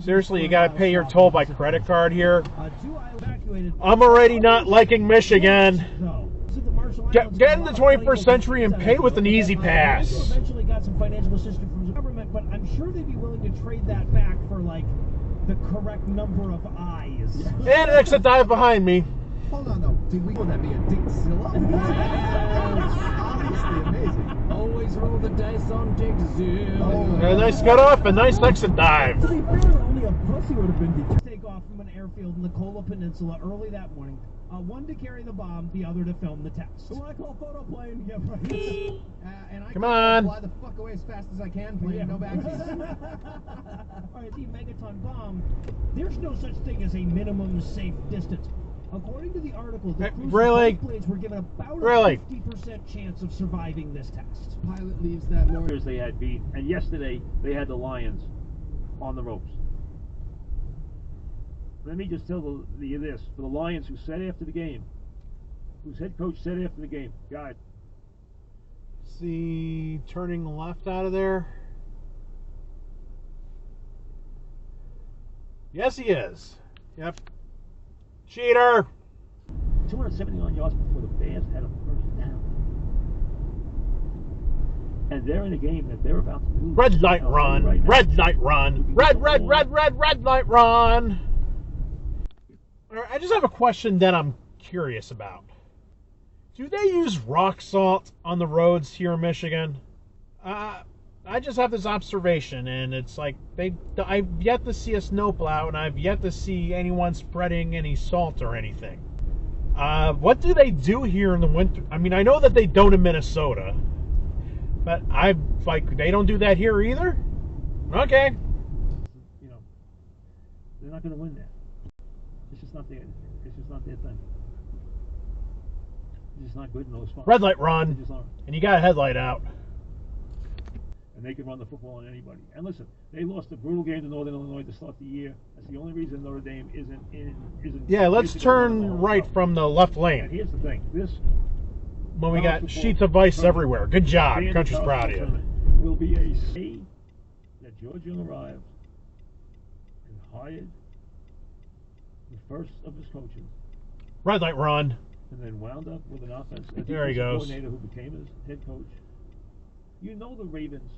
Seriously, you gotta pay your toll by credit card here. I'm already not liking Michigan. Get in the 21st century and pay with an easy pass. Eventually got some financial assistance from the government, but I'm sure they'd be willing to trade that back for like the correct number of eyes. And an exit dive behind me. Hold on though, did we would that be a Dixzilla? Obviously amazing. Always roll the dice on Dixzilla. A nice cutoff, a nice exit dive. To be fair, only a pussy would have been determined to take off from an airfield in the Kola Peninsula early that morning. One to carry the bomb, the other to film the test. So I call photo plane. Yeah, right. And I Come on. fly the fuck away as fast as I can, plane, no backsies. All right, the megaton bomb. There's no such thing as a minimum safe distance. According to the article, the really? planes were given about a 50% chance of surviving this test. Pilot leaves that morning. They had beat, and yesterday they had the Lions on the ropes. Let me just tell you this, for the Lions who said after the game, whose head coach said after the game, God. See, turning left out of there. Yes, he is. Yep. Cheater! 279 yards before the Bears had a first down. And they're in a game that they're about to lose. Red light run. Right, red light run. Red light run. I just have a question that I'm curious about. Do they use rock salt on the roads here in Michigan? I just have this observation, and it's like I've yet to see a snowplow, and I've yet to see anyone spreading any salt or anything. What do they do here in the winter? I mean, I know that they don't in Minnesota, but they don't do that here either? Okay. You know, they're not going to win that. It's just not their thing. It's just not good in those spots. Red light run, and you got a headlight out. And they can run the football on anybody. And listen, they lost a brutal game to Northern Illinois to start the year. That's the only reason Notre Dame isn't. Yeah, let's turn right from the left lane. And here's the thing: when we got sheets of ice everywhere. Good job, country's proud of you. Will be a say that George Young arrived and hired the first of his coaches. Red light run. And then wound up with an offense. There he goes. Coordinator who became his head coach. You know the Ravens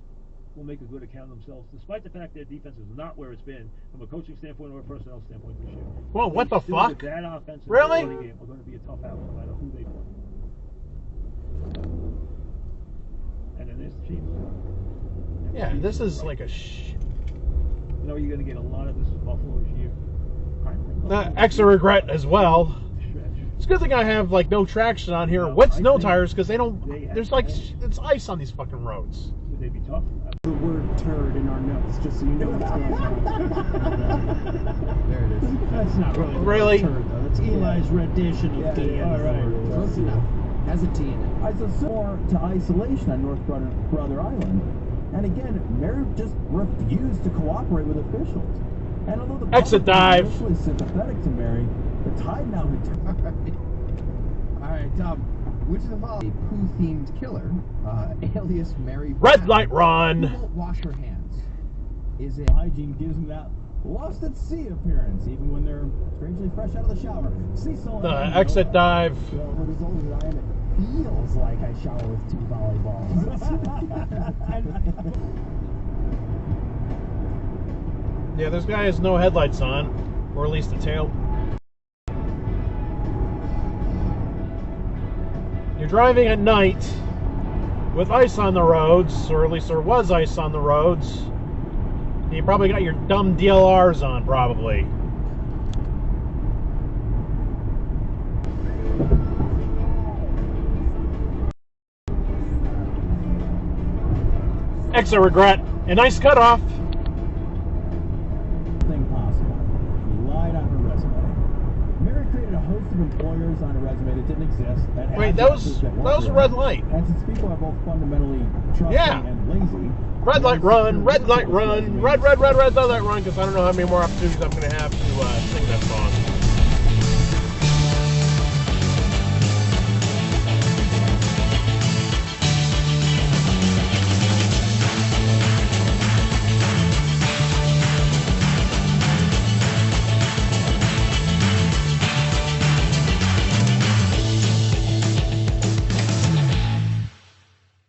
will make a good account of themselves, despite the fact their defense is not where it's been from a coaching standpoint or a personnel standpoint this year. Well, what the fuck? That offense and really? running game are going to be a tough out no matter who they play. And then there's the Chiefs. Yeah, this is like a You know, you're going to get a lot of this in Buffalo this year. Extra regret as well. It's a good thing I have like no traction on here with snow tires because there's like it's ice on these fucking roads. Would they be tough? The word turd in our notes, just so you know what's going on. There it is. That's not really Really? turd, though. That's Eli's rendition of D. All right. Close enough. Has a T in it. I more to isolation on North Brother Island. And again, Mary just refused to cooperate with officials. And although the exit dive. was initially sympathetic to Mary, the tide now had turned. All right, Tom. Which of the following a poo-themed killer, alias Mary? Red light run. Who won't wash her hands? Is it Hygiene gives them that lost at sea appearance, even when they're strangely fresh out of the shower. Sea salt. The exit dive. The result is that it feels like I shower with 2 volleyballs. Yeah, this guy has no headlights on, or at least a tail. You're driving at night with ice on the roads, or at least there was ice on the roads. And you probably got your dumb DLRs on, probably. Exit regret. A nice cutoff. Employers on a resume that didn't exist. Wait, that was a red light. And since people are both fundamentally trusting and lazy, red light run, red light run, red light run, because I don't know how many more opportunities I'm going to have to sing that song.